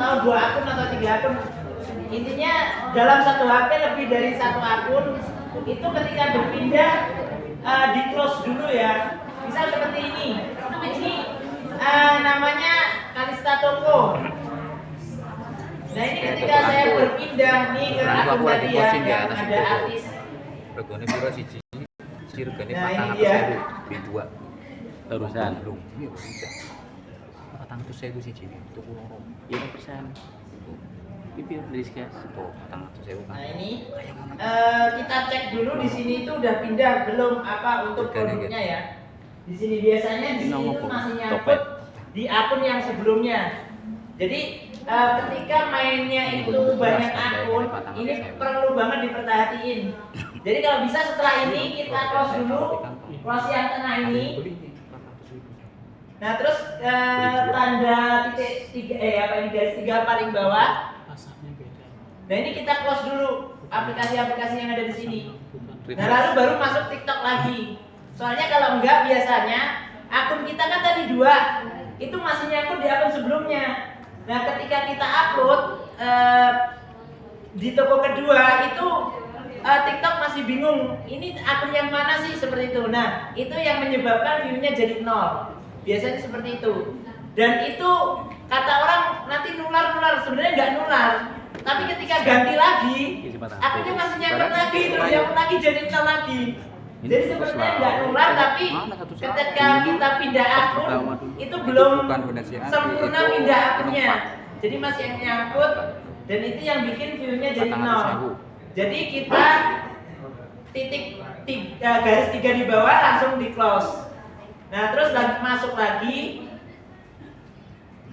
tahu 2 akun atau 3 akun. Intinya dalam satu HP lebih dari satu akun itu ketika berpindah di close dulu ya. Misal seperti ini. Ini namanya Kalista Toko. Nah ini ketika saya berpindah nih ke akun tadi ya, yang ada artis. Regane piro siji? Regane Nah ini dia. B2. Terusan. Belum. Iya, bisa. 400.000 siji tuku loro. Iya persen. Pipir diskas. Tuh, 400.000 kan. Nah ini kita cek dulu di sini itu udah pindah belum apa untuk produknya ya. Di sini biasanya di sini itu masih nyangkut di akun yang sebelumnya. Jadi ketika mainnya itu banyak akun, ini perlu banget diperhatiin. Jadi kalau bisa setelah ini kita close dulu, close yang tengah ini. Nah terus tanda titik tiga apa ini garis 3 paling bawah. Nah ini kita close dulu aplikasi-aplikasi yang ada di sini. Nah lalu baru masuk TikTok lagi. Soalnya kalau enggak biasanya akun kita kan tadi 2 itu masih nyangkut di akun sebelumnya. Nah ketika kita upload di toko kedua itu TikTok masih bingung ini akun yang mana sih seperti itu. Nah itu yang menyebabkan view-nya jadi 0. Biasanya seperti itu. Dan itu kata orang nanti nular sebenarnya nggak nular. Tapi ketika ganti lagi akunnya masih nyangkut lagi terus yang lagi jadi 0 lagi. Jadi sebenarnya nggak nular tapi ketika kita pindah akun itu belum sempurna pindah akunnya. Jadi masih yang nyangkut dan itu yang bikin view-nya jadi 0. Jadi kita garis 3 di bawah langsung di close. Nah terus masuk lagi.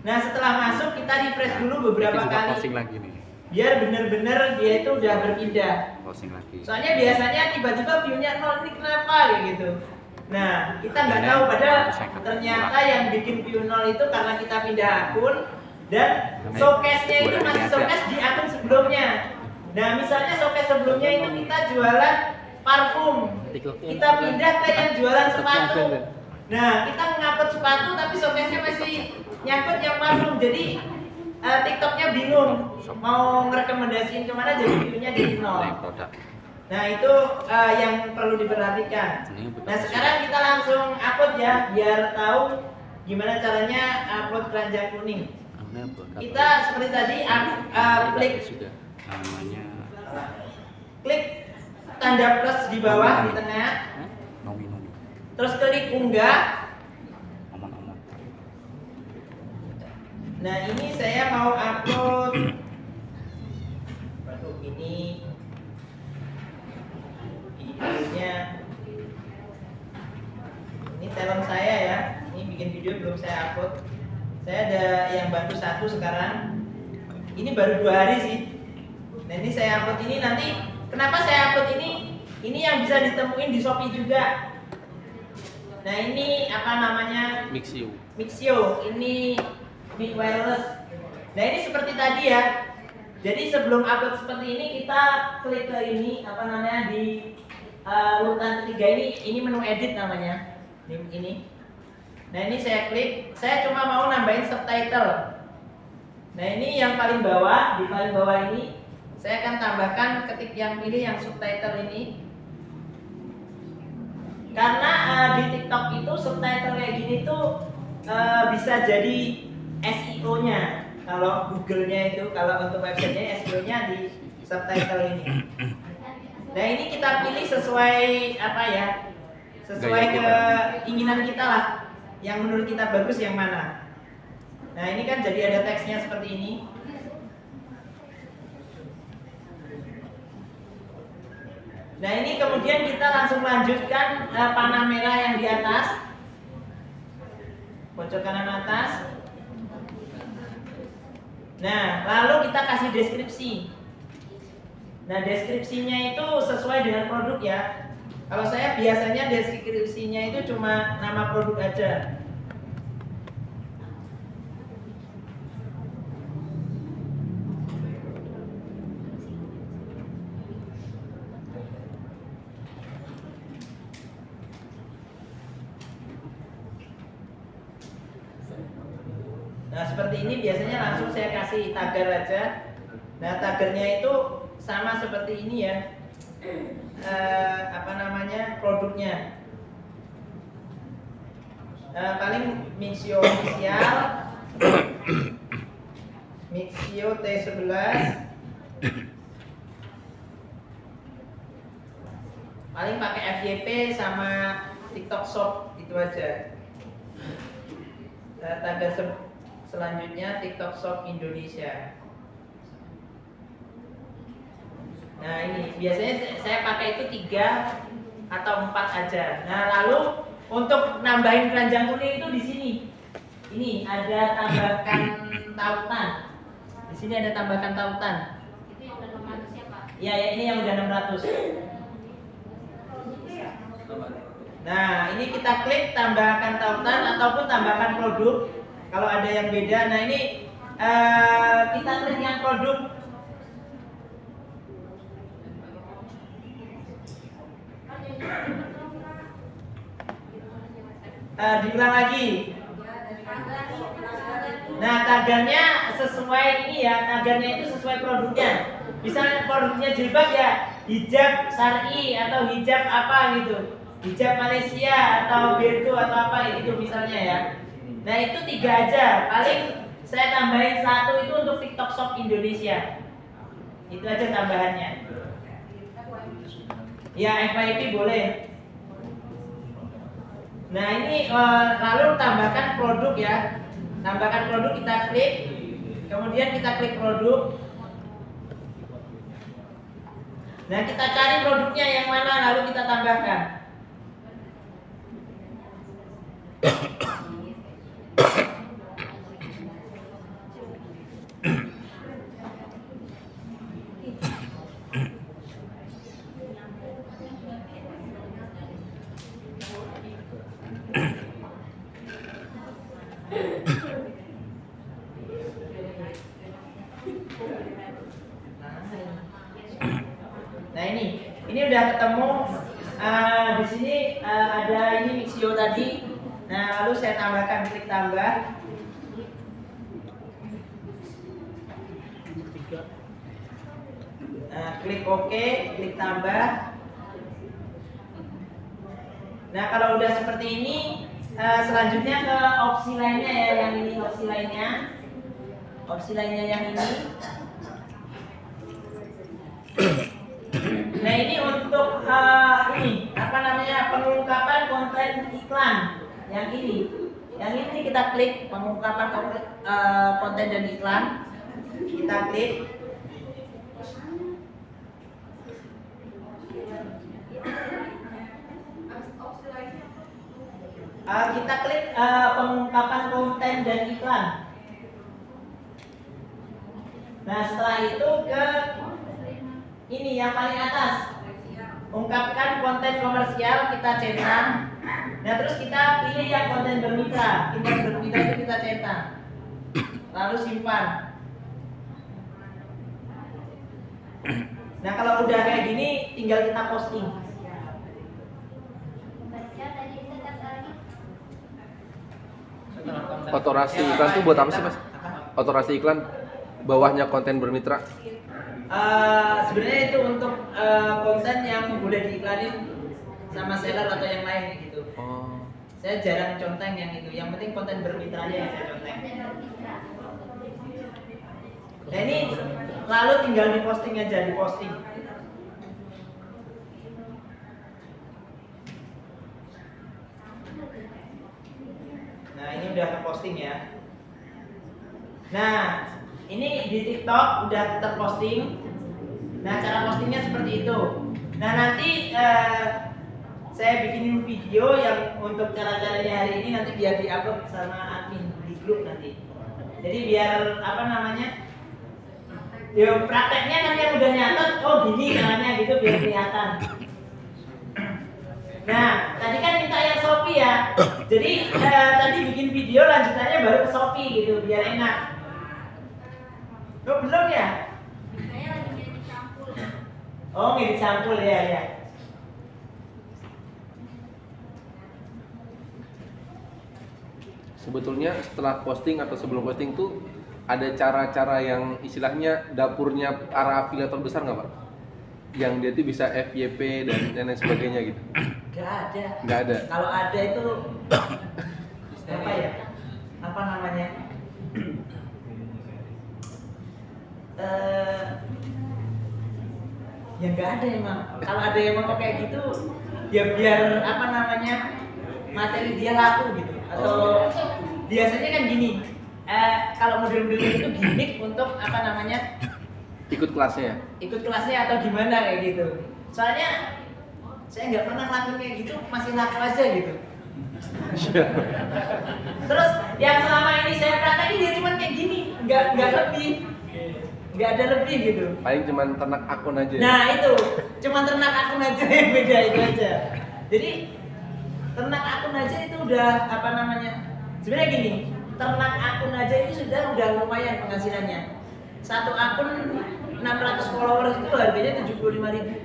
Nah setelah masuk kita refresh dulu beberapa kali. Lagi nih. Biar bener-bener dia itu udah berpindah. Closing lagi. Soalnya biasanya tiba-tiba view-nya 0 ini kenapa kayak gitu. Nah kita nggak tahu padahal ternyata yang bikin view 0 itu karena kita pindah akun dan showcase-nya itu masih showcase di akun sebelumnya. Nah misalnya showcase sebelumnya itu kita jualan parfum, kita pindah ke yang jualan sepatu. Nah kita mengupload sepatu tapi showcase-nya masih nyangkut yang parfum. Jadi TikToknya bingung mau ngerekomendasiin kemana jadi view-nya jadi 0. Nah itu yang perlu diperhatikan. Nah sekarang kita langsung upload ya biar tahu gimana caranya upload keranjang kuning. Kita seperti tadi klik klik tanda plus di bawah di tengah. Terus klik unggah. Nah ini saya mau upload ini videonya. Ini talent saya ya. Ini bikin video belum saya upload. Saya ada yang bantu 1 sekarang. Ini baru 2 hari sih. Nah ini saya upload ini nanti. Kenapa saya upload ini? Ini yang bisa ditemuin di Shopee juga. Nah ini apa namanya? Mixio. Ini mic wireless. Nah ini seperti tadi ya. Jadi sebelum upload seperti ini kita klik ke ini apa namanya di urutan ketiga ini menu edit namanya. Ini. Nah ini saya klik. Saya cuma mau nambahin subtitle. Nah ini yang paling bawah, di paling bawah ini saya akan tambahkan ketik yang pilih yang subtitle ini. Karena di TikTok itu subtitle kayak gini tuh bisa jadi SEO-nya. Kalau Google-nya itu, kalau untuk website-nya SEO-nya di subtitle ini. Nah ini kita pilih sesuai apa ya? Sesuai keinginan kita lah. Yang menurut kita bagus yang mana. Nah ini kan jadi ada teksnya seperti ini. Nah ini kemudian kita langsung lanjutkan panah merah yang di atas. Pojok kanan atas. Nah, lalu kita kasih deskripsi. Nah, deskripsinya itu sesuai dengan produk ya. Kalau saya biasanya deskripsinya itu cuma nama produk aja. Nah seperti seperti ini biasanya langsung saya kasih tagar aja. Nah, tagarnya itu sama seperti ini ya. Produknya. Paling Mixio official, Mixio T11, paling pakai FYP sama TikTok Shop itu aja. Tagar selanjutnya TikTok Shop Indonesia. Nah, ini biasanya saya pakai itu 3 atau 4 aja. Nah, lalu untuk nambahin keranjang kuning itu di sini. Ini ada tambahkan tautan. Di sini ada tambahkan tautan. Itu yang udah 600 ya, Pak? Iya, ya, ini yang udah 600. Nah, ini kita klik tambahkan tautan ataupun tambahkan produk. Kalau ada yang beda, nah ini kita klik yang produk. Diulang lagi. Nah, tagarnya sesuai ini ya, tagarnya itu sesuai produknya. Misalnya produknya jilbab ya, hijab syar'i atau hijab apa gitu, hijab Malaysia atau Bertu atau apa gitu misalnya ya. Nah, itu 3 aja. Paling saya tambahin 1 itu untuk TikTok Shop Indonesia. Itu aja tambahannya. Ya, FYP boleh. Nah, ini lalu tambahkan produk ya. Tambahkan produk, kita klik. Kemudian kita klik produk. Nah, kita cari produknya yang mana, lalu kita tambahkan. Nah, ini udah ketemu. Di sini ada ini Mixio tadi. Nah, lalu saya tambahkan, klik tambah. Klik OK, klik tambah. Nah, kalau udah seperti ini, selanjutnya ke opsi lainnya ya, yang ini opsi lainnya. Opsi lainnya yang ini. Nah, ini untuk pengungkapan konten iklan. Yang ini kita klik pengungkapan konten dan iklan. Kita klik. Kita klik pengungkapan konten dan iklan. Nah, setelah itu ke ini yang paling atas, ungkapkan konten komersial, kita centang. Nah, terus kita pilih yang konten bermitra. Konten bermitra itu kita centang, lalu simpan. Nah, kalau udah kayak gini, tinggal kita posting. Otorasi iklan tuh buat apa sih, Mas? Otorasi iklan bawahnya konten bermitra. Sebenarnya itu untuk konten yang boleh diiklanin sama seller atau yang lain gitu. Oh. Saya jarang conteng yang itu. Yang penting konten bermitranya yang saya conteng. Nah, ini lalu tinggal diposting aja, diposting. Nah, ini udah terposting ya. Nah, ini di TikTok udah terposting. Nah, cara postingnya seperti itu. Nah, nanti saya bikinin video yang untuk cara-caranya hari ini nanti biar diupload sama admin di grup nanti. Jadi biar ya prakteknya nanti yang udah nyatet, oh gini caranya gitu biar kelihatan. Nah, tadi kan minta yang Shopee ya. Jadi tadi bikin video lanjutannya baru ke Shopee gitu biar enak. Oh, belum ya? Saya lagi ngedit campur. Oh, ngedit sampul ya, ya. sebetulnya setelah posting atau sebelum posting tuh ada cara-cara yang istilahnya dapurnya para afiliator besar nggak Pak? Yang dia tuh bisa FYP dan lain sebagainya gitu? Nggak ada. Nggak ada. Kalau ada itu apa ya? Apa namanya? Ya nggak ada emang. Kalau ada yang mau kayak gitu, ya biar apa namanya materi dia laku gitu. Atau biasanya kan gini, kalau model-model itu gimmick untuk apa namanya Ikut kelasnya ya? ikut kelasnya atau gimana kayak gitu. Soalnya saya nggak pernah ngelakuin kayak gitu, masih laku aja gitu. Terus yang selama ini saya praktekin dia cuma kayak gini, nggak lebih, nggak ada lebih gitu. Paling cuman ternak akun aja. Nah itu, cuma ternak akun aja yang beda itu aja. Jadi ternak akun aja itu udah apa namanya? Sebenarnya gini, ternak akun aja itu udah lumayan penghasilannya. Satu akun 600 followers itu harganya 75.000.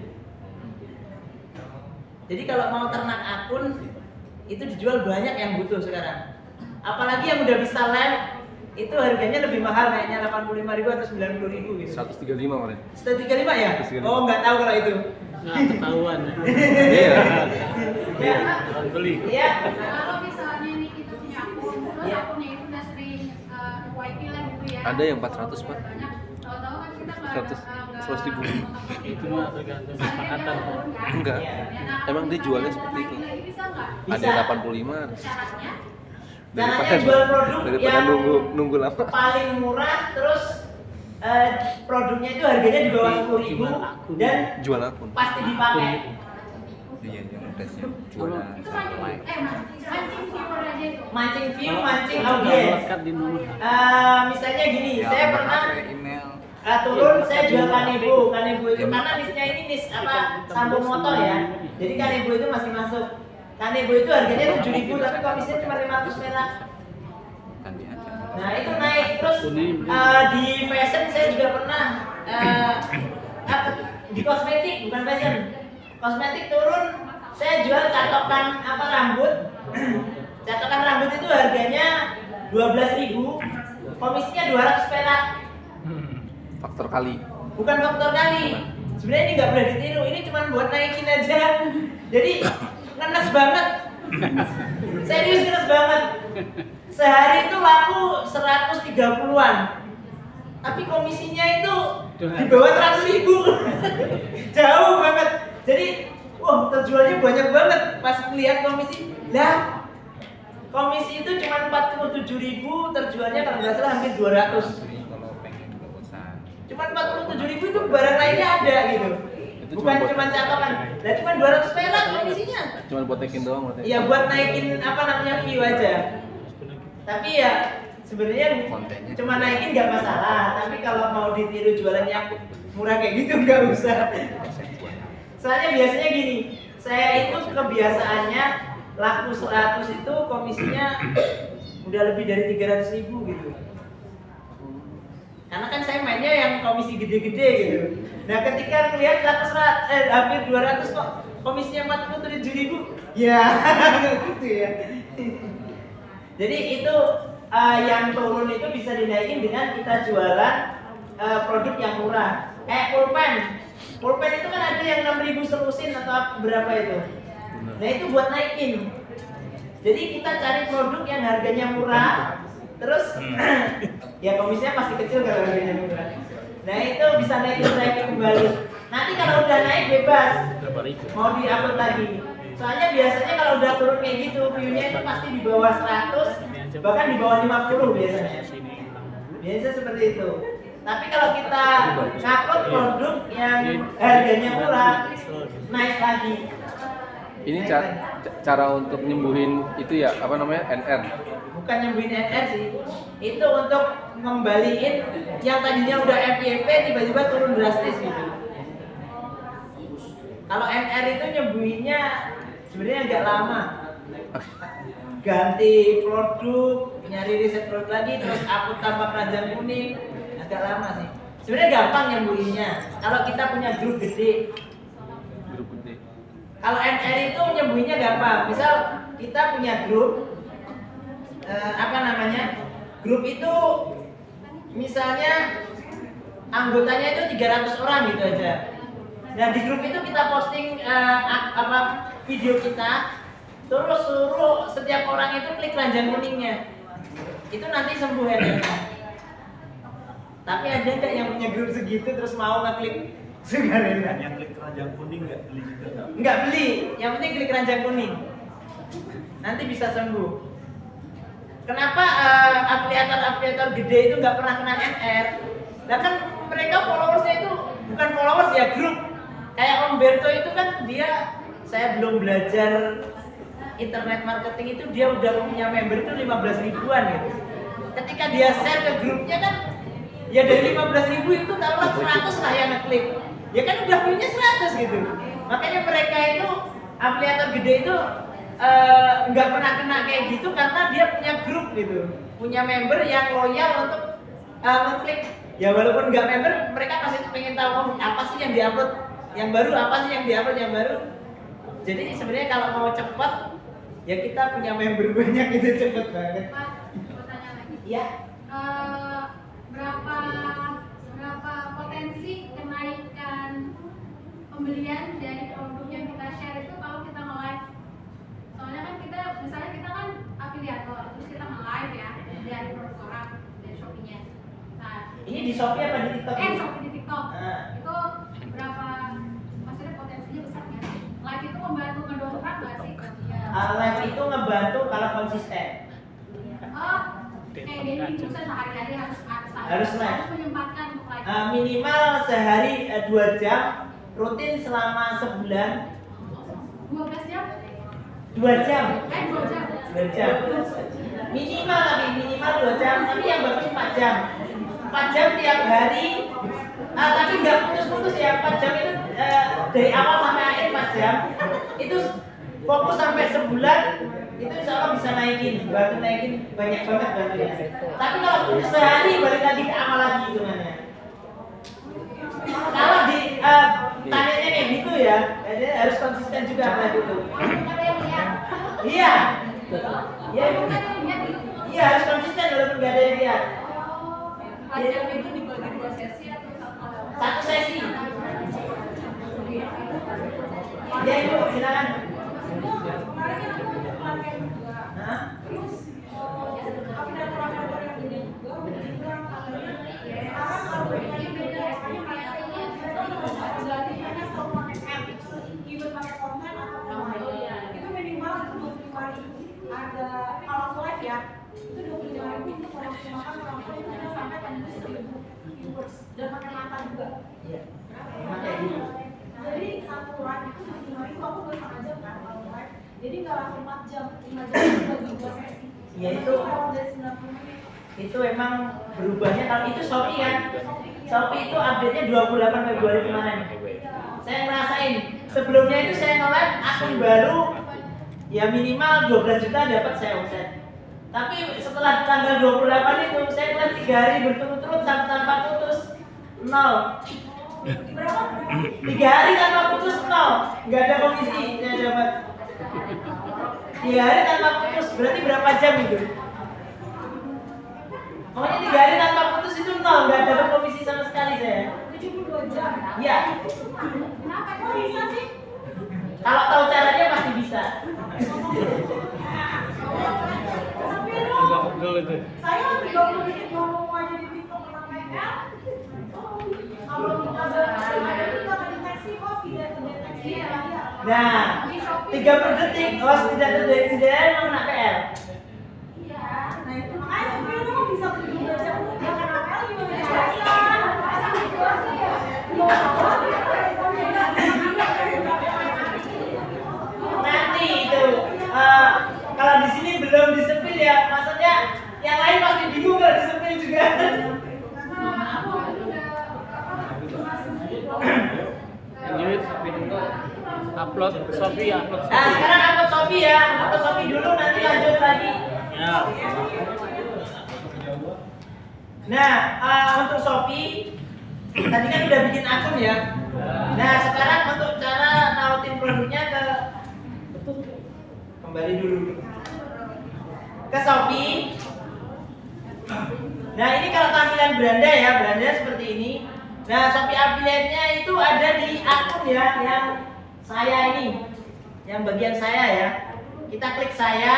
Jadi kalau mau ternak akun itu dijual banyak yang butuh sekarang. Apalagi yang udah bisa live itu harganya lebih mahal, kayaknya 85.000 atau 90.000 gitu. 135 kemarin. 135 ya? 135. Oh nggak tahu kalau itu. Nggak ketahuan. Iya. Ya. Beli. Iya. Kalau misalnya nih kita punya akun, terus Iya. akunnya itu udah sering FYP lah gitu ya. Ada yang 400 Pak. Banyak. Tahu-tahu kan kita 100.000. Itu mah tergantung kesepakatan. Enggak. Emang dia jualnya seperti itu. Bisa nggak? Ada Bisa. 85. Syaratnya? Caranya jual produk daripada yang nunggu lama. paling murah, terus produknya itu harganya di bawah 10.000 dan Jual akun. pasti dipakai. Iya, yang udah siap jualan Itu sama mancing, like. mancing viewer aja itu. Mancing view, mancing Kalau audiens. lekat di nomor. Misalnya gini, Ya, saya pernah pakai email. turun, saya jual kanebo. Kanebo itu karena nisnya ini nis apa sambung motor ya. Jadi kanebo itu masih masuk. Kanebo itu harganya 7.000 tapi komisinya cuma 500 perak. Tadi aja. Nah itu naik terus di fashion saya juga pernah di kosmetik bukan fashion. Kosmetik turun, saya jual catokan apa rambut. Catokan rambut itu harganya 12.000, komisinya 200 perak. Faktor kali. Bukan faktor kali. Sebenarnya ini nggak boleh ditiru, ini cuma buat naikin aja. Jadi ngenes banget. Serius ngenes banget. Sehari itu laku 130-an. Tapi komisinya itu di bawah 100.000. Jauh banget. Jadi, wah terjualnya banyak banget. Pas lihat komisi, lah komisi itu cuma 47.000, terjualnya kalau nggak salah hampir 200. Jadi kalau pengen berusaha. Cuma 47.000 itu barang lainnya ada gitu. Itu Bukan cuma buat- cuma catokan. Lah cuma 200 perak komisinya. Cuman buat naikin doang berarti. Iya buat naikin apa namanya view aja. Tapi ya sebenarnya Kontennya. cuma naikin nggak masalah. Tapi kalau mau ditiru jualan yang murah kayak gitu nggak usah. Soalnya biasanya gini, saya itu kebiasaannya laku 100 itu komisinya udah lebih dari 300.000 gitu. Karena kan saya mainnya yang komisi gede-gede gitu. Nah ketika melihat hampir 200 kok komisinya 47.000, ya gitu ya. Jadi itu yang turun itu bisa dinaikin dengan kita jualan produk yang murah. Kayak pulpen. Pulpen itu kan ada yang 6.000 selusin atau berapa itu. Nah itu buat naikin. Jadi kita cari produk yang harganya murah, terus ya komisinya pasti kecil kalau harganya murah. Nah itu bisa naikin kembali. Nanti kalau udah naik bebas, Berapa ribu? mau di-upload lagi. Soalnya biasanya kalau udah turun kayak gitu, view-nya itu pasti di bawah 100, bahkan di bawah 50 biasanya. Biasanya seperti itu. Tapi kalau kita upload produk yang harganya murah, naik lagi. Ini cara untuk nyembuhin itu ya, apa namanya? NR. Bukan nyembuhin NR sih, itu untuk ngembaliin yang tadinya udah FYP tiba-tiba turun drastis gitu. Kalau NR itu nyembuhinnya sebenarnya agak lama. Ganti produk, nyari riset produk lagi, terus upload tambah keranjang kuning, agak lama sih. Sebenarnya gampang nyembuhinnya kalau kita punya grup gede. Grup gede. Kalau NR itu nyembuhinnya gampang. Misal kita punya grup apa namanya, grup itu misalnya anggotanya itu 300 orang gitu aja. Nah di grup itu kita posting video kita, terus suruh setiap orang itu klik keranjang kuningnya. Itu nanti sembuh headernya. Tapi ada nggak yang punya grup segitu terus mau ngeklik Sugarela? Yang klik keranjang kuning nggak beli juga nggak? Nggak beli, yang penting klik keranjang kuning. Nanti bisa sembuh. Kenapa afiliator gede itu nggak pernah kena MR? Nah kan mereka followersnya itu bukan followers ya, grup. Kayak Om Berto itu kan dia, saya belum belajar internet marketing itu dia udah punya member itu 15 ribuan gitu. Ketika dia share ke grupnya kan, ya dari 15 ribu itu taruhlah 100 lah yang ngeklik. Ya kan udah punya 100 gitu. Makanya mereka itu afiliator gede itu nggak pernah kena kayak gitu karena dia punya grup gitu, punya member yang loyal untuk ngeklik. Ya walaupun nggak member, mereka pasti pengen tahu apa sih yang diupload yang baru, apa sih yang diupload yang baru. Jadi sebenarnya kalau mau cepat, ya kita punya member banyak itu cepet banget. Pak, pertanyaan lagi. Iya. Berapa potensi kenaikan pembelian dari produk yang kita share itu kalau kita nge-live? Soalnya kan kita, misalnya kita kan afiliator, terus kita nge-live ya dari produk orang, dari Shopee-nya. Nah, Ini di Shopee apa di TikTok? Shopee di TikTok. Nah. Itu berapa, maksudnya potensinya besar nggak sih? Live itu membantu mendongkrak nggak sih? Live itu ngebantu kalau konsisten. Oh, kayak Denny misalnya sehari-hari Harus live. Harus menyempatkan untuk live. Minimal sehari 2 jam, rutin selama sebulan 12 jam? 2 jam. 2 jam. 2 jam. Minimal lagi, minimal 2 jam, tapi yang bagus 4 jam. 4 jam tiap hari. Tapi nggak putus-putus ya, 4 jam itu dari awal sampai akhir 4 jam. Itu fokus sampai sebulan, itu insya Allah bisa bantu naikin banyak banget bantunya. Tapi kalau putus sehari, balik lagi ke awal lagi hitungannya. Kalau di tanyanya kayak gitu ya, jadi harus konsisten juga kayak gitu. Ada yang lihat. Iya. Iya, Ada yang lihat gitu. iya harus konsisten walaupun nggak ada yang lihat. Live itu dibagi 2 sesi atau Satu sesi. Ya ibu, silakan. Kemarin kan aku pakai juga. Hah? Terus afiliator-afiliator yang gede juga udah bilang katanya sekarang kalau ini beda rasanya kayak berarti mereka selalu pakai app, even pakai konten atau itu minimal itu 25 ribu. Ada kalau live ya itu 25 ribu untuk memaksimalkan orang tua itu bisa sampai tembus 1000 viewers dan pakai mata juga. Iya. Emang kayak gitu. Jadi satu live itu 25 ribu, aku buat setengah jam kan kalau live. Jadi nggak langsung 4 jam, 5 jam itu bagi 2 sesi. Ya itu Lewat dari 90 menit. itu emang berubahnya kalau itu Shopee kan. Shopee itu update-nya 28 Februari kemarin. Saya ngerasain sebelumnya itu saya nge-live akun baru ya minimal 12 juta dapat saya omset. Tapi setelah tanggal 28 itu saya ngeliat 3 hari berturut-turut tanpa putus 0. Berapa? 3 hari tanpa putus 0, nggak ada komisi saya dapat. 3 hari tanpa putus berarti berapa jam itu? Pokoknya 3 hari tanpa putus itu 0, nggak ada komisi sama sekali saya. 72 jam. Iya. Kenapa kok bisa sih? Kalau tahu caranya pasti bisa. Tapi Agak lu, pegel itu. saya 30 menit ngomong aja di TikTok tentang PL. Kalau ada juga kedeteksi host tidak terdeteksi ya lagi apa? Nah, 30 detik host tidak terdeteksi emang kena PL. Iya, nah itu makanya sebenarnya lu bisa 72 jam ya karena PL gimana caranya? Nanti itu kalau di sini belum disepil ya, maksudnya yang lain pasti bingung kalau disepil juga. Lanjut. Upload Shopee, upload Nah, Shopee. sekarang upload Shopee ya, upload Shopee dulu nanti lanjut lagi. Ya. Nah, untuk Shopee tadi kan udah bikin akun ya. Nah, sekarang untuk cara nautin produknya kembali dulu. ke Shopee. Nah ini kalau tampilan beranda ya, beranda seperti ini. Nah Shopee affiliate-nya itu ada di akun ya, yang saya ini, yang bagian saya ya. Kita klik saya,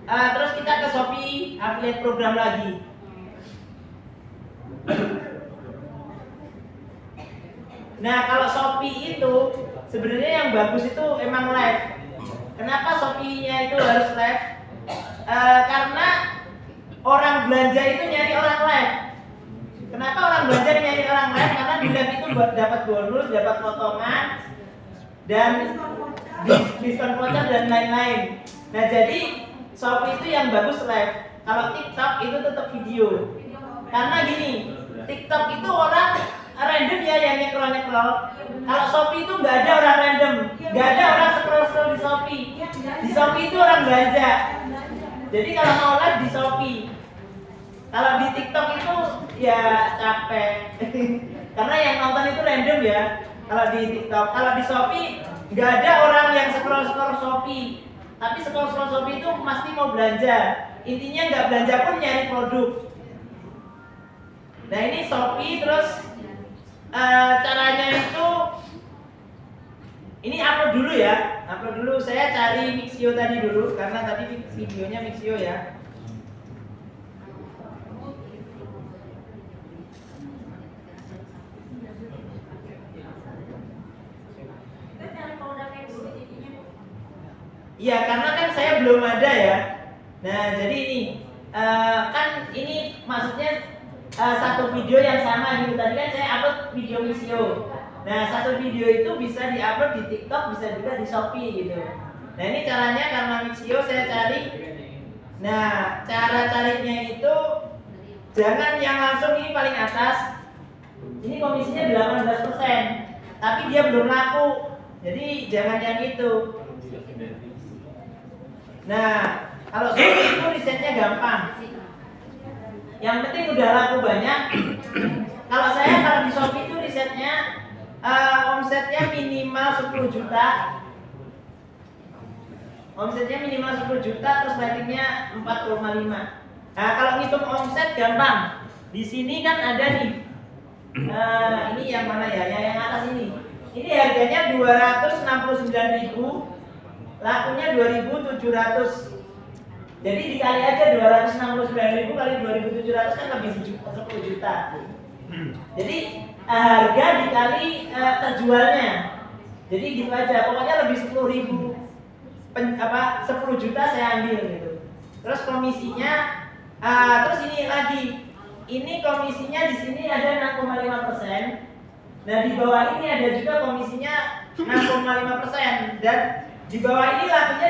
terus kita ke Shopee affiliate program lagi. Nah kalau Shopee itu sebenarnya yang bagus itu emang live. Kenapa Shopee-nya itu harus live? Karena orang belanja itu nyari orang live. Kenapa orang belanja nyari orang live? Karena di live itu dapat bonus, dapat potongan, dan diskon voucher dan lain-lain. Nah jadi Shopee itu yang bagus live. Kalau TikTok itu tetap video. Karena gini, TikTok itu orang random ya yang nyekrol. Kalau Shopee itu nggak ada orang random, nggak ada orang scroll di Shopee. Di Shopee itu orang belanja. Jadi kalau mau live di Shopee. Kalau di TikTok itu ya capek. Karena yang nonton itu random ya. Kalau di TikTok, kalau di Shopee nggak ada orang yang scroll Shopee. Tapi scroll Shopee itu pasti mau belanja. Intinya nggak belanja pun nyari produk. Nah ini Shopee, terus caranya itu ini upload dulu ya, upload dulu. Saya cari Mixio tadi dulu karena tadi videonya Mixio ya. Iya karena kan saya belum ada ya. Nah jadi ini kan ini maksudnya satu video yang sama gitu. Tadi kan saya upload video Mixio. Nah satu video itu bisa diupload di TikTok, bisa juga di Shopee gitu. Nah ini caranya karena Mixio saya cari. Nah cara carinya itu jangan yang langsung ini paling atas. Ini komisinya 18%, tapi dia belum laku. Jadi jangan yang itu. Nah kalau Shopee itu risetnya gampang. Yang penting udah laku banyak. Kalau di Shopee itu risetnya omsetnya minimal 10 juta. Omsetnya minimal 10 juta, terus ratingnya 4,5. Nah, kalau ngitung omset gampang. Di sini kan ada nih. Ini yang mana ya? Yang atas ini. Ini harganya 269.000, lakunya 2.700. Jadi dikali aja 269.000 kali 2.700 kan lebih 10 juta. Jadi harga dikali terjualnya. Jadi gitu aja. Pokoknya lebih 10.000. 10 juta saya ambil gitu. Terus komisinya terus ini lagi. Ini komisinya di sini ada 6,5%. Nah, di bawah ini ada juga komisinya 6,5%, dan di bawah ini lakunya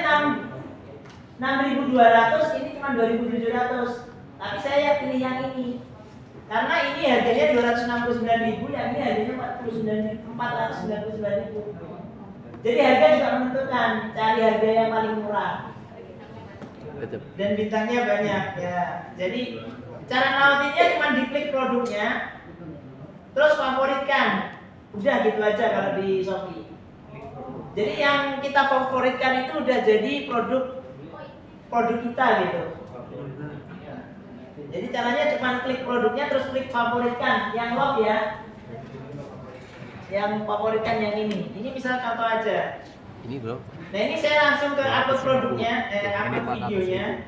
6.200, ini cuma 2.700. Tapi saya pilih yang ini. Karena ini harganya 269.000, yang ini harganya 499.000. Jadi harga juga menentukan, cari harga yang paling murah. Dan bintangnya banyak ya. Jadi cara nautinnya cuma diklik produknya, terus favoritkan. Udah gitu aja kalau di Shopee. Jadi yang kita favoritkan itu udah jadi produk kita gitu. Jadi caranya cuma klik produknya terus klik favoritkan, yang love ya. Yang favoritkan yang ini. Ini bisa contoh aja. Ini bro. Nah ini saya langsung ke upload produknya, upload videonya.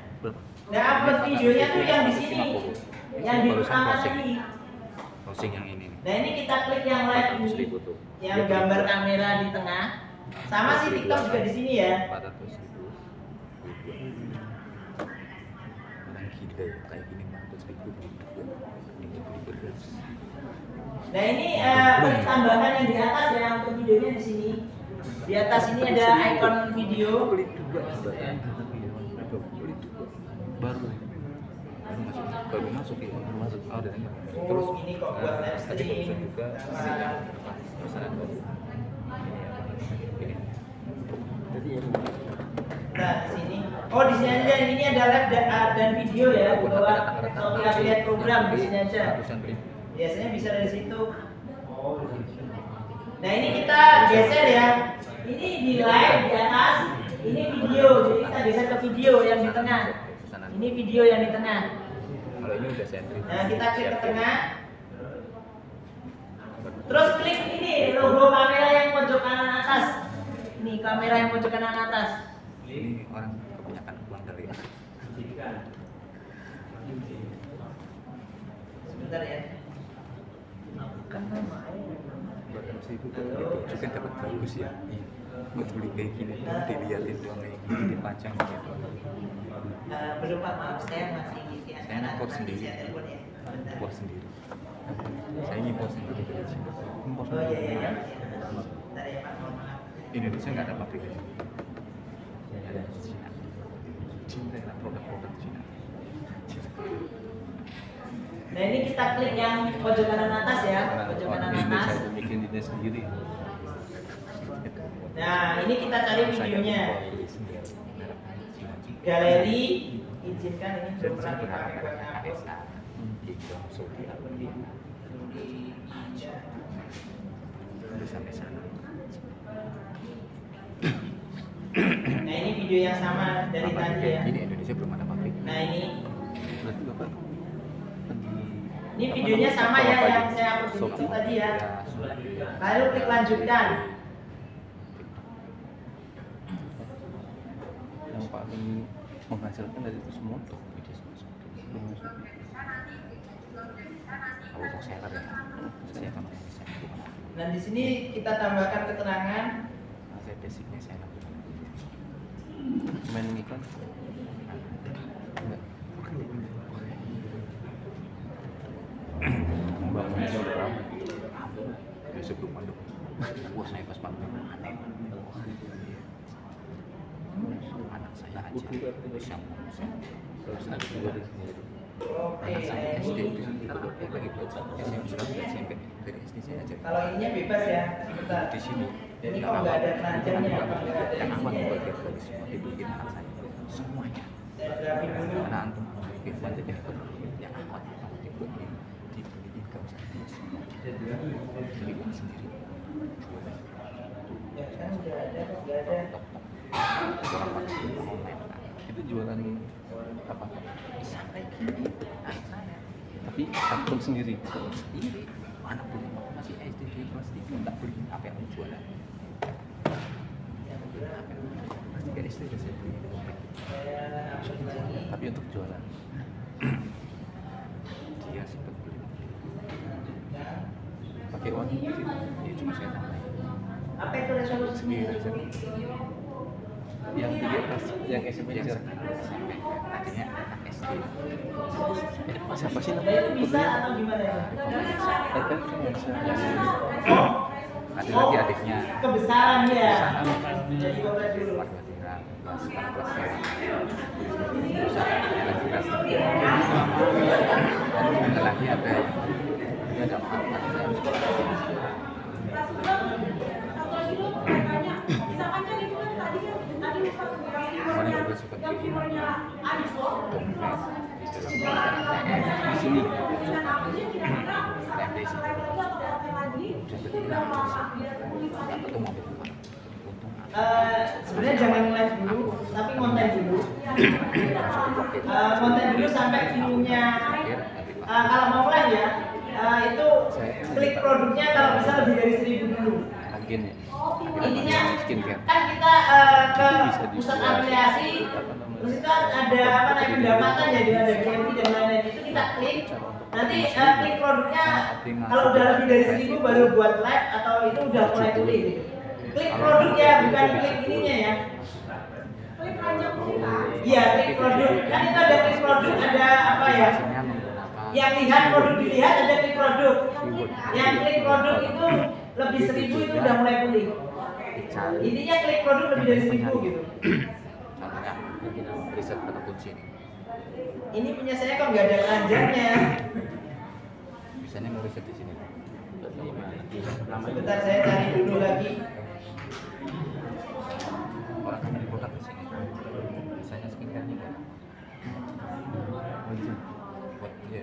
Nah upload videonya tuh yang di sini, yang di pertama tadi. Closing yang ini. Nah ini kita klik yang live ini, yang gambar kamera di tengah. Sama sih TikTok juga di sini ya. 400.000. Orang gila ya, kayak gini 400.000. Nah ini tambahan yang di atas ya untuk videonya di sini. Di atas ini ada icon video. Baru masuk ya, masuk. Oh, dan ini. Terus Oh ini kok buat live tadi stream. bisa juga pesanan baru. Jadi ya. Nah di sini. Oh di sini aja, ini ada live dan video ya. Di bawah Shopee Affiliate Program di sini aja. Biasanya bisa dari situ. Nah ini kita geser ya. Ini di live di atas, Ini video, jadi kita geser ke video yang di tengah. Ini video yang di tengah. Kalau ini udah saya trip. Nah, kita klik ke tengah. Terus klik ini logo kamera yang pojok kanan atas. Ini kamera yang pojok kanan atas. Ini orang kebanyakan uang kali ya. Sebentar ya. Kan nama Buat MC itu kan itu kan dapat bagus ya. Buat beli kayak gini, dilihatin doang kayak gini, dipajang gitu. Belum Pak, maaf saya masih di Saya ngekor sendiri. Saya telepon ya. Bentar. Impor sendiri. Saya impor sendiri dari Cina. Impor Oh iya sendiri. iya. Bentar ya Pak, mohon maaf. Indonesia nggak ada pabriknya. Ada di Cina. Cinta produk-produk Cina. Nah ini kita klik yang pojok kanan atas ya, pojok kanan atas. Saya bikin dirinya sendiri. Nah ini kita cari videonya. Cina. Galeri, izinkan ini Dan belum saya pernah kita berharap buat ada apa. ASA, Kingdom, Saudi Arabia, udah sampai sana. Nah ini video yang sama dari Apa tadi kayak ya. gini Indonesia belum ada pabrik. Nah ini Berarti Bapak videonya sama ya yang saya upload di YouTube tadi ya. Lalu klik lanjutkan. yang paling menghasilkan dari itu semua Kalau mau saya kan ya, saya kan bisa bukan. Nah di sini kita tambahkan keterangan. Saya basicnya saya lakukan. main iklan enggak bangunnya udah lama Ya sebelum pandemi, wah saya pas pandemi aneh. Anak saya aja bisa ngomong. terus ada juga di sini Oke. Anak saya Nah SD ini sekarang dia lagi belajar SMP sudah SMP dari SD saya aja. kalau ininya bebas ya. Bentar. Di sini. Ini kok nggak ada keranjangnya apa nggak ada Yang aman isinya ya? bagian dari semua dibeliin anak saya semuanya. Saya grafik dulu. Karena antum bikin budget yang aman dibeliin gak usah semua. Beli uang sendiri. Ya kan udah ada, nggak ada. Orang pada online kan. itu jualan apa Sampai gini anak saya tapi akun sendiri sendiri anak beli masih SD di kelas 3 nggak beli apa yang mau jualan kelas 3 SD udah saya beli Saya upload lagi. tapi untuk jualan dia sempat beli pakai uang dia cuma saya tambahin Apa itu resolusi? sendiri aja yang 3 kelas yang SMP yang aja sekarang SMP tadinya anak SD siapa sih Dari namanya bisa atau gimana ya? ada lagi adiknya Kebesaran ya. Jadi coba dulu. kelas 2 sekarang kelas 3 bisa lagi kelas 3 dan ada lagi ada dia ada empat saya harus sekolah Misalkan kan itu kan tadi kemarin juga suka bikin kongres di dalam di sini TMD sih udah bertiga nggak ketemu mobil untung Sebenarnya jangan live dulu, tapi konten dulu. Konten dulu sampai view-nya. Kalau mau live ya, itu klik produknya kalau bisa lebih dari 1000 dulu. agen ya Intinya skincare kan kita ke pusat afiliasi, terus itu ada apa namanya pendapatan ya, ada GMV dan lain-lain itu kita klik. Nanti klik produknya kalau udah lebih dari 1000 baru buat live atau itu udah mulai tulis gitu. Klik produk ya, bukan klik ininya ya. Iya, klik produk. Kan itu ada klik produk, ada apa ya? biasanya menggunakan Yang lihat produk dilihat ada klik produk. Yang klik produk itu lebih 1000 itu udah mulai pulih. dicari Intinya klik produk lebih dari 1000 gitu. contohnya riset kata kunci ini Ini punya saya kok nggak ada keranjangnya. biasanya mau riset di sini Sebentar saya cari dulu lagi. orang kan di produk di sini biasanya skincare-nya kan buat dia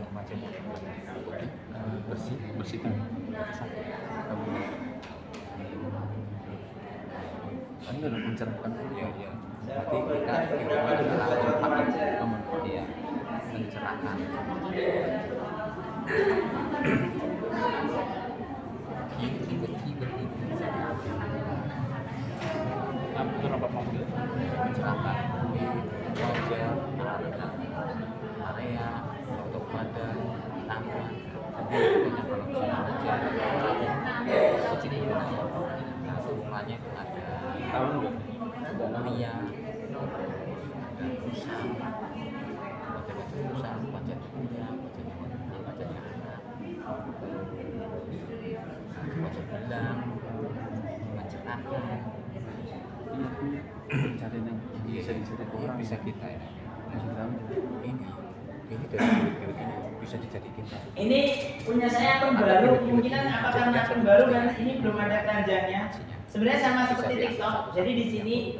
macam putih bersih bersih kan kan udah mencerahkan Iya, iya. berarti kita iya mencerahkan Berapa mobil? mencerahkan wajah area untuk badan tangan tapi banyak kalau misalnya aja kecil ini nah hubungannya itu ada Tahun nggak? Mia ada usang wajah-wajah usang wajah punya wajahnya anak wajah bilang mencerahkan Cari yang bisa dicari Iya, orang. bisa kita ya ini dari kulit ini bisa dijadikan Ini punya saya akun baru, kemungkinan apa karena akun baru kan ini belum ada keranjangnya. Sebenarnya sama seperti TikTok. Jadi di sini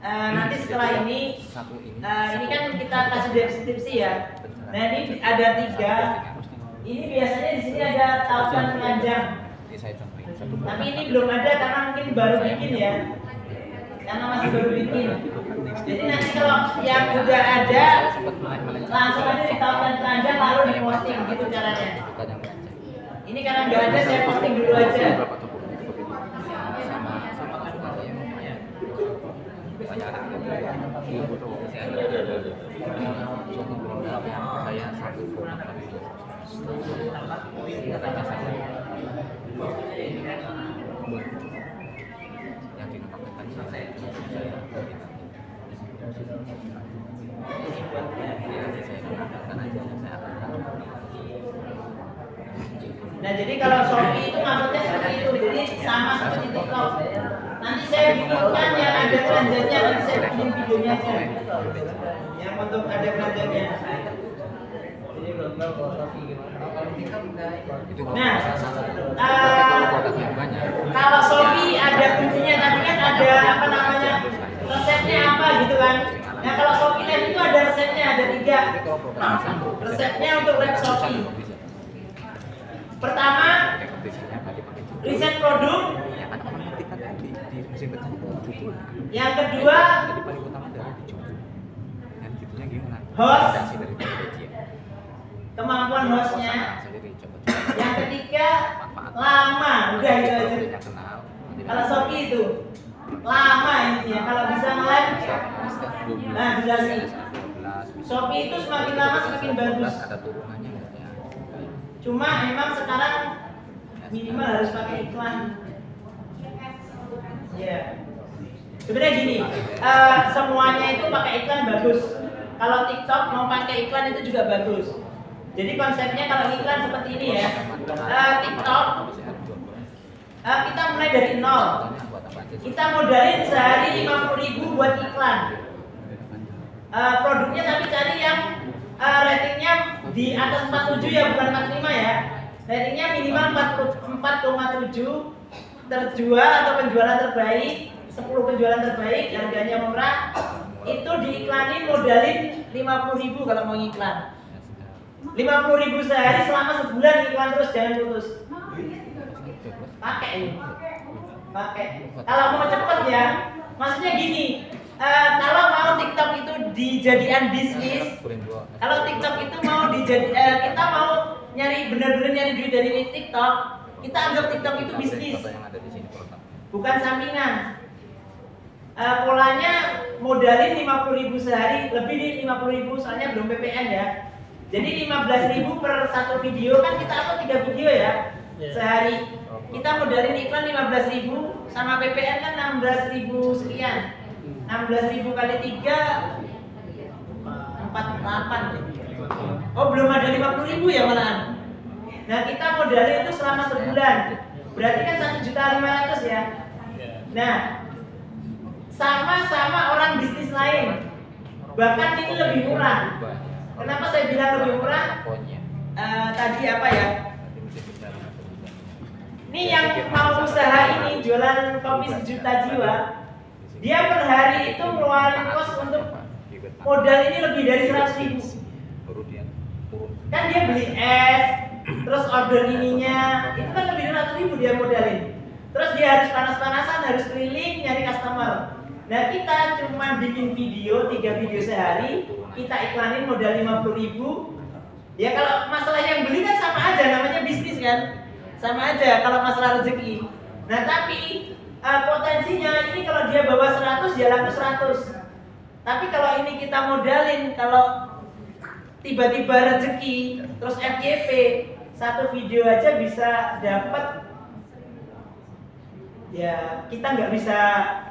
nanti setelah ini satu ini ini kan kita kasih deskripsi ya. Nah ini ada 3. Ini biasanya di sini ada tautan keranjang. ini saya contohin satu Tapi ini belum ada karena mungkin baru bikin ya. Karena masih baru bikin. Jadi nanti kalau yang udah ada langsung aja ditautan keranjang lalu diposting gitu caranya. bukan yang belanja Ini karena nggak ada saya posting dulu aja. berapa toko sama kesukaan saya banyak anak iya betul saya ada suatu program yang saya satu program tapi katanya saya yang dikatakan saya Nah jadi kalau Shopee itu maksudnya seperti itu, jadi sama seperti TikTok. Nanti saya bikinkan yang ada keranjangnya, nanti saya bikin videonya aja. Yang untuk ada keranjangnya. Jadi belum tahu kalau Shopee gimana. Kalau TikTok enggak. Nah, kalau produknya banyak kalau Shopee ada kuncinya, tapi kan ada apa namanya resepnya apa gitu kan. Nah kalau Shopee Live itu ada resepnya, ada 3. Resepnya untuk live Shopee. Pertama, riset produk. Yang kedua, host, kemampuan hostnya. Yang ketiga, lama. Udah itu aja. Kalau Shopee itu lama intinya. Kalau bisa nge-live, nah jelasin. Shopee itu semakin lama semakin bagus. Ada turunannya nggak ya? Cuma memang sekarang minimal harus pakai iklan. Iya. Sebenarnya gini, semuanya itu pakai iklan bagus. Kalau TikTok mau pakai iklan itu juga bagus. Jadi konsepnya kalau iklan seperti ini ya, TikTok kita mulai dari nol. Kita modalin sehari 50.000 buat iklan. Produknya tapi cari yang ratingnya di atas 47 ya, bukan 45 ya. Ratingnya minimal 4,7, terjual atau penjualan terbaik, 10 penjualan terbaik, harganya murah. Itu diiklanin modalin 50.000 kalau mau ngiklan. 50.000 sehari selama sebulan, iklan terus, jangan putus. Pakai ini. Pakai. Kalau mau cepet ya, maksudnya gini. Kalau mau TikTok itu dijadikan bisnis, kalau TikTok itu mau kita mau nyari benar-benar nyari duit dari TikTok, kita anggap TikTok itu bisnis, bukan sampingan. Polanya modalin 50.000 sehari, lebih di 50.000 soalnya belum PPN ya. Jadi 15.000 per satu video, kan kita upload 3 video ya sehari. Kita modalin iklan 15.000 sama PPN kan 16.000 sekian. 16.000 kali 3 48. Oh belum ada 50.000 ya malahan. Nah kita modalin itu selama sebulan, berarti kan 1.500.000 ya. Nah sama orang bisnis lain, bahkan ini lebih murah. Kenapa saya bilang lebih murah? Tadi apa ya? Ini yang mau usaha ini jualan kopi sejuta jiwa, dia per hari itu ngeluarin kos untuk modal ini lebih dari 100.000. Kan dia beli es, terus order ininya, itu kan lebih dari 100.000 dia modalin. terus dia harus panas-panasan, harus keliling nyari customer. Nah kita cuma bikin video, 3 video sehari, kita iklanin modal 50.000. Ya kalau masalah yang beli kan sama aja, namanya bisnis kan, sama aja kalau masalah rezeki. Nah tapi potensinya ini kalau dia bawa 100 ya laku 100. Tapi kalau ini kita modalin, kalau tiba-tiba rezeki terus FYP, satu video aja bisa dapat, ya kita nggak bisa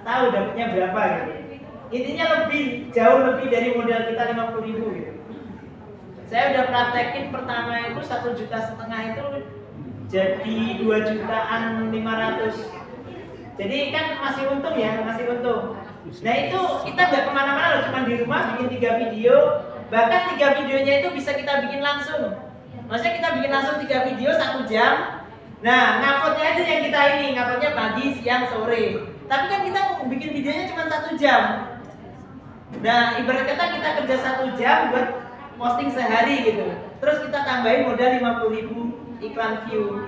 tahu dapatnya berapa gitu. Intinya jauh lebih dari modal kita 50.000 gitu. Saya udah praktekin pertama itu 1,5 juta itu jadi 2,500.000. Jadi kan masih untung ya, masih untung. Nah itu kita nggak kemana-mana loh, cuma di rumah bikin 3 video. Bahkan 3 videonya itu bisa kita bikin langsung. Maksudnya kita bikin langsung 3 video 1 jam. Nah nguploadnya aja yang kita ini, nguploadnya pagi, siang, sore. Tapi kan kita bikin videonya cuma 1 jam. Nah ibarat kata kita kerja 1 jam buat posting sehari gitu. Terus kita tambahin modal 50.000 iklan view.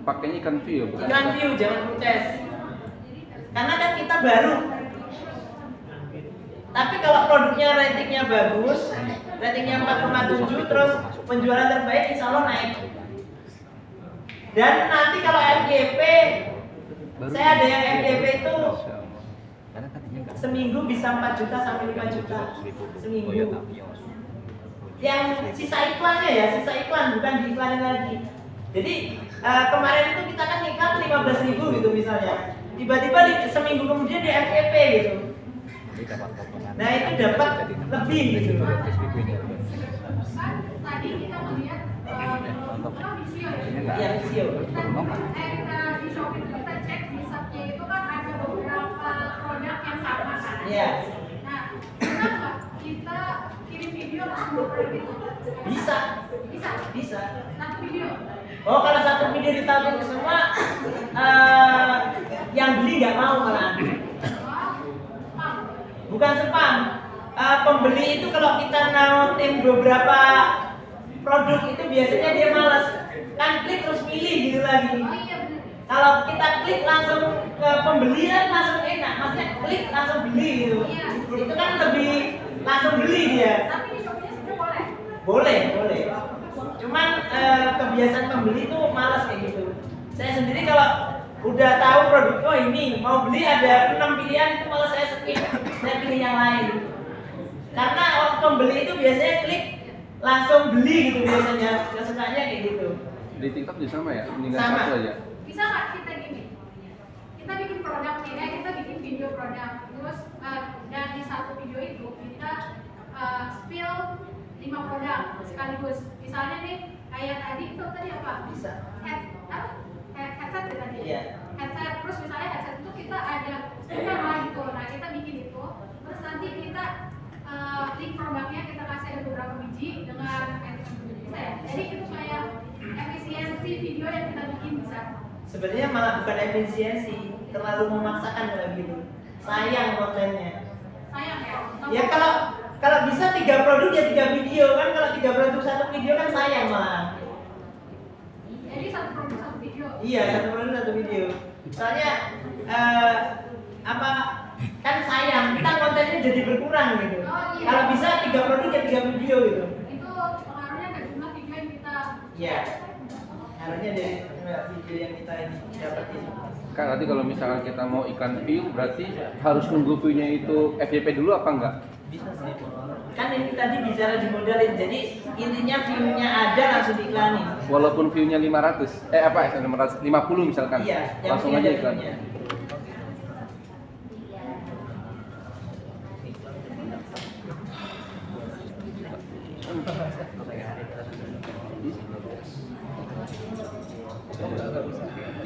Pakainya ikan view bukan? Iklan view, jangan protes. Karena kan kita baru. Tapi kalau produknya ratingnya bagus, ratingnya 4,7, terus penjualan terbaik insya Allah naik. Dan nanti kalau FYP, saya ada yang FYP itu seminggu bisa 4 juta sampai 5 juta seminggu. Yang sisa iklannya ya, sisa iklan bukan diiklanin lagi. Jadi kemarin itu kita kan iklan 15.000 gitu misalnya. Tiba-tiba seminggu kemudian di FYP gitu. Nah itu dapat lebih gitu. Kan tadi kita melihat visio ya. Iya visio. Kita di Shopee kita cek di subnya itu kan ada beberapa produk yang sama kan. Iya. Nah, bisa nggak kita kirim video ke semua produk itu? Bisa. Bisa. Bisa. Satu video. Oh kalau satu video ditaruh ke semua, yang beli nggak mau malah. Bukan spam. Pembeli itu kalau kita nautin beberapa produk itu biasanya dia malas. Kan klik terus pilih gitu lagi. Oh iya benar. Kalau kita klik langsung ke pembelian langsung enak. Maksudnya klik langsung beli gitu. Iya. Itu kan lebih langsung beli dia. Tapi di Shopee sebenarnya boleh. Boleh. Cuman kebiasaan pembeli itu malas kayak gitu. Saya sendiri kalau udah tahu produk, oh ini mau beli ada 6 pilihan, itu malah saya skip, saya pilih yang lain. Karena orang pembeli itu biasanya klik langsung beli gitu biasanya, kesukaannya kayak gitu. Di TikTok juga sama ya? Tinggal Sama. satu aja. Bisa nggak kita gini? Kita bikin produk ini, kita bikin video produk, terus dan di satu video itu kita spill 5 produk sekaligus. Misalnya nih kayak tadi itu tadi apa? Bisa. Headset ya tadi. Iya. Headset, terus misalnya headset itu kita ada nama gitu. Nah kita bikin itu, terus nanti kita link produknya kita kasih ada beberapa biji dengan bisa ya. Jadi itu kayak efisiensi video yang kita bikin bisa. Sebenarnya malah bukan efisiensi, terlalu memaksakan kalau gitu. Sayang kontennya. Sayang ya. Ya kalau bisa 3 produk ya 3 video kan, kalau 3 produk 1 video kan sayang malah. Jadi satu produk satu video. Iya, 1 produk 1 video. Soalnya kan sayang, kita kontennya jadi berkurang gitu. Oh, iya. Kalau bisa 3 produk ya 3 video gitu. Itu pengaruhnya ke jumlah video yang kita. Iya. Harusnya dari video yang kita ini dapetin. Kan nanti kalau misalkan kita mau iklan view, berarti harus nunggu view-nya itu FYP dulu apa enggak? Bisa sih. Kan ini tadi bicara dimodalin, jadi intinya view-nya ada langsung diiklanin. Walaupun view-nya 500, 550 misalkan, Iya, yang langsung penting aja ada iklan. view-nya.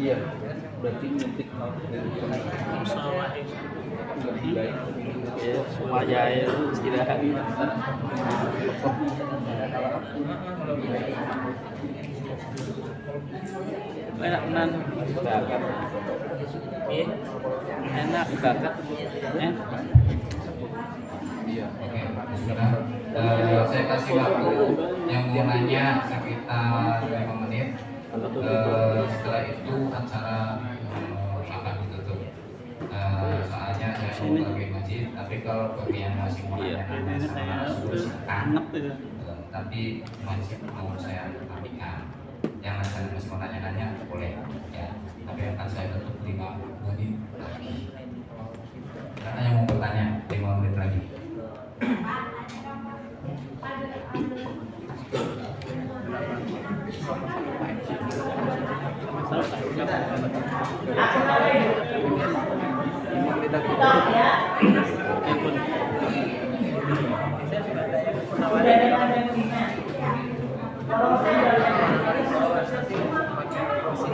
Iya, berarti nyuntik lebih baik. Ya, semua jahil istirahat. Enak menan. Bakat. Iya. Enak bakat. Iya. Saya kasih waktu yang mau nanya sekitar 5 menit. Setelah itu acara makan ditutup. Soalnya saya mau pergi masjid, tapi kalau bagi yang masih mau nanya tapi masih mau saya kembalikan. Yang masih mau nanya-nanya boleh ya, tapi akan saya tutup 5 menit lagi. Karena yang mau bertanya 5 menit lagi.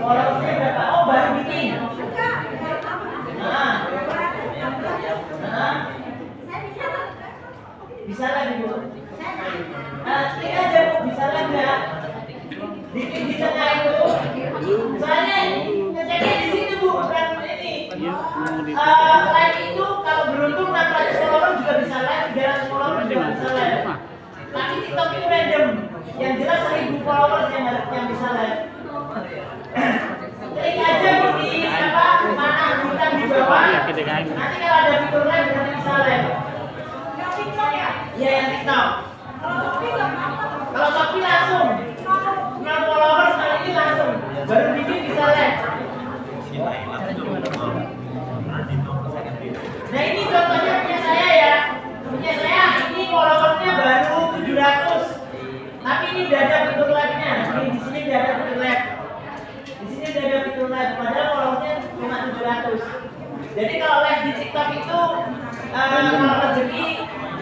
Oh, baru bikin. Bisa lagi Bu. Klik aja Bu, bisa lagi nggak? Di tengah itu. Soalnya ngeceknya di situ Bu, bukan ini. Live itu kalau beruntung 600 follower juga bisa live, 300 follower juga bisa live. Tapi TikTok itu random. Yang jelas 1000 followers yang bisa live. Klik aja Bu di mana bintang di bawah. Nanti kalau ada fitur live nanti bisa live. Iya yang TikTok. Kalau Shopee langsung 6 followers kali ini langsung baru bikin bisa live. Nah ini contohnya punya saya ya. Punya saya ini followersnya baru 700. Tapi ini udah ada fitur live-nya. Di sini udah ada fitur live. Di sini udah ada fitur live. Padahal followersnya cuma 700. Jadi kalau live di TikTok itu kalau rezeki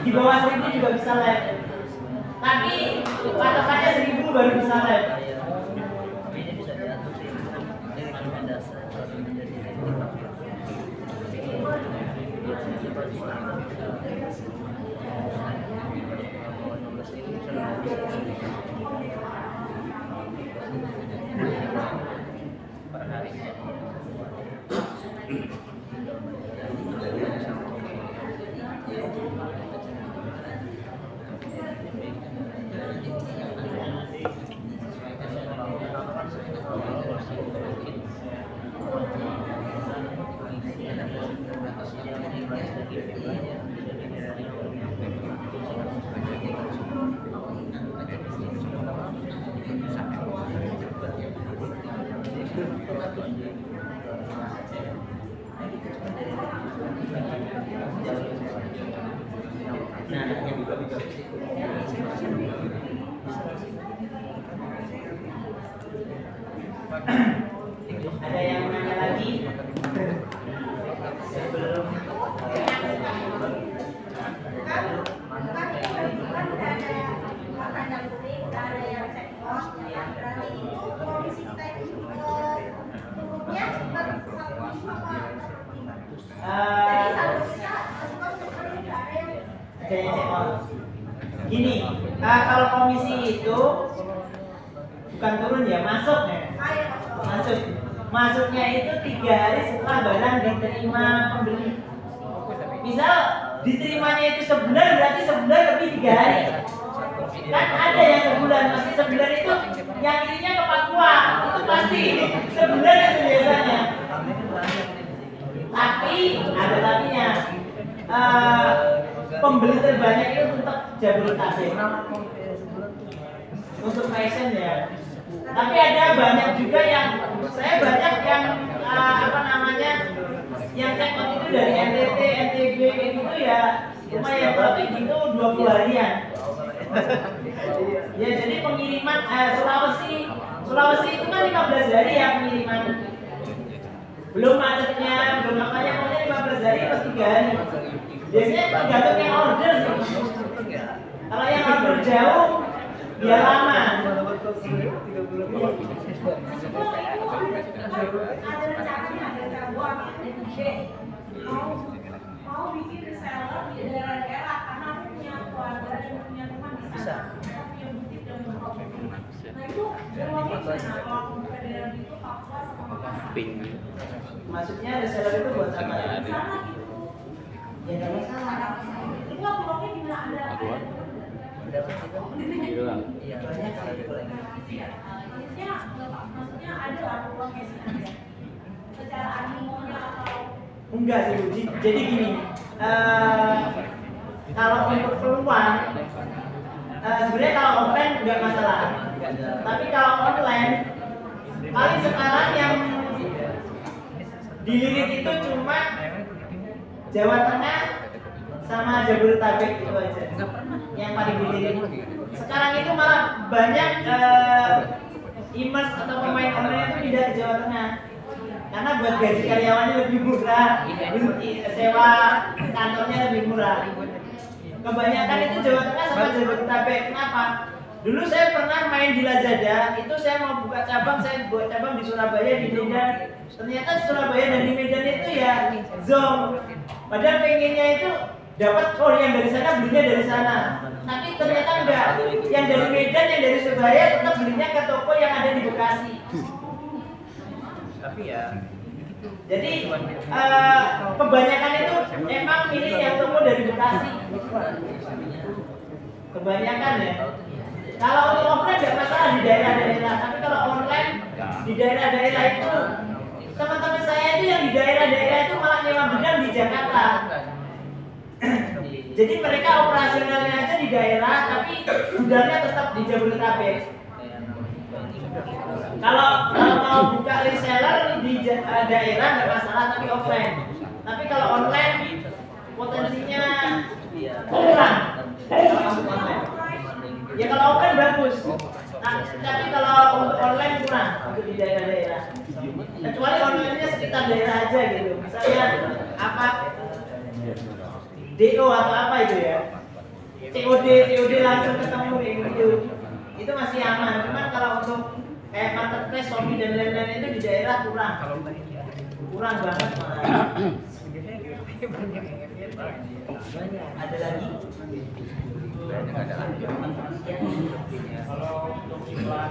di bawah 1000 juga bisa live. Tapi patokannya 1000 baru bisa live. Ada yang nanya lagi? Sebelum gini, kalau komisi itu bukan turun ya, masuk ya. Masuknya itu 3 hari setelah barang diterima pembeli. Misal diterimanya itu sebulan, berarti sebulan lebih 3 hari. Kan ada yang sebulan, pasti sebulan itu yang ininya ke Papua, itu pasti sebulan itu biasanya. Tapi ada tapinya. Pembeli terbanyak itu tetap Jabodetabek. Untuk fashion ya. Tapi ada banyak juga yang saya banyak yang yang check out itu dari NTT, NTB gitu ya. Lumayan tapi gitu 20 harian. Ya jadi pengiriman Sulawesi itu kan 15 hari ya pengiriman. Belum macetnya, belum apanya, pokoknya 15 hari plus 3 hari. Biasanya tergantung yang order sih. Kalau yang order jauh, dia lama. Mau bikin reseller di daerah-daerah karena aku punya keluarga dan punya teman di sana. Saya punya butik dan nah itu peluangnya gimana kalau aku buka daerah itu Papua sama Makassar? Maksudnya reseller itu buat apa ya? Di sana gitu. Ya nggak masalah. Itu peluangnya gimana ada? Iya. Maksudnya ada lah peluang sih ada. Secara animonya atau Enggak sih Bu. Jadi gini, kalau untuk peluang, sebenarnya kalau offline nggak masalah. Tapi kalau online, paling sekarang yang dilirik itu cuma Jawa Tengah sama Jabodetabek itu aja. Yang paling dilirik. Sekarang itu malah banyak e-commerce atau pemain online itu pindah ke Jawa Tengah. Karena buat gaji karyawannya lebih murah, sewa kantornya lebih murah. Kebanyakan itu Jawa Tengah sama Jabodetabek. Kenapa? Dulu saya pernah main di Lazada, itu saya mau buka cabang, saya buat cabang di Surabaya, di Medan. Ternyata Surabaya dan di Medan itu ya zong. Padahal pengennya itu dapat yang dari sana belinya dari sana. Tapi ternyata enggak. Yang dari Medan, yang dari Surabaya tetap belinya ke toko yang ada di Bekasi. Tapi ya jadi kebanyakan itu emang pilih yang toko dari Bekasi. Kebanyakan ya. Kalau untuk offline nggak masalah di daerah-daerah, tapi kalau online di daerah-daerah itu teman-teman saya itu yang di daerah-daerah itu malah nyewa gudang di Jakarta. Jadi mereka operasionalnya aja di daerah, tapi gudangnya tetap di Jabodetabek. Kalau mau buka reseller di daerah nggak masalah, tapi offline. Tapi kalau online potensinya kurang. Ya kalau offline bagus. Nah, tapi kalau untuk online kurang untuk di daerah-daerah. Kecuali online-nya sekitar daerah aja gitu. Misalnya apa? DO atau apa itu ya? COD langsung ketemu gitu. Itu masih aman. Cuman kalau untuk kayak marketplace, Shopee dan lain-lain itu di daerah kurang. Kurang banget malah. Ada lagi? Kalau untuk iklan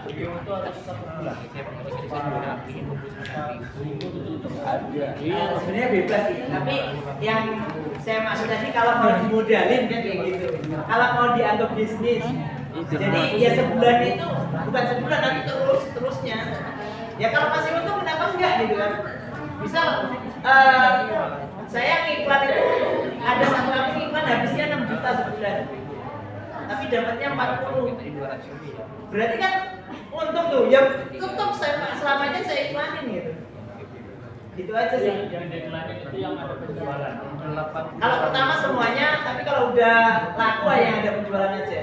video itu harus 1 bulan. Iya, sebenarnya bebas sih. Tapi yang saya maksud tadi kalau mau dimodalin kan kayak gitu. Kalau mau dianggap bisnis, jadi ya sebulan itu bukan sebulan tapi terusnya. Ya kalau masih untung kenapa enggak gitu kan? Misal saya ngiklan itu ada satu kali iklan habisnya 6 juta sebulan. Tapi dapatnya 40. Berarti kan untung tuh. Ya tetap selamanya saya iklanin gitu. Gitu aja sih. Yang deadline itu yang ada penjualan. Kalau pertama semuanya, tapi kalau udah laku ya yang ada penjualan aja.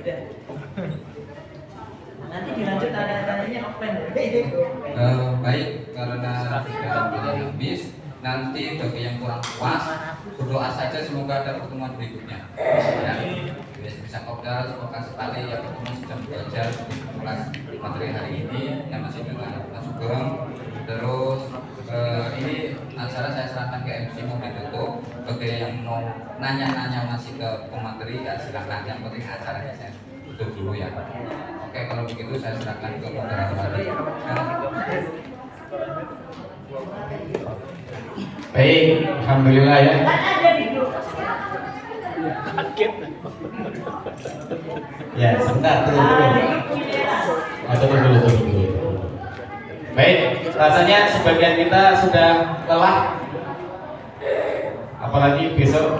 Udah. Nanti dilanjut tanya-tanyanya offline deh. Baik, karena sudah habis, nanti bagi yang kurang puas, berdoa saja semoga ada pertemuan berikutnya. Ya, bisa kopdar, semoga sekali yang pertemuan sudah belajar mulai materi hari ini yang masih dengan Mas Sugeng. Terus ini acara saya serahkan ke MC mau ditutup. Bagi yang mau nanya-nanya masih ke pemateri ya silakan. Yang penting acaranya saya tutup dulu ya. Oke, kalau begitu saya serahkan ke moderator tadi. Baik, alhamdulillah ya. Kan ada di grup. Ya, sebentar tunggu Di dulu. grup Kulineran. Tunggu dulu. Baik, rasanya sebagian kita sudah lelah. Apalagi besok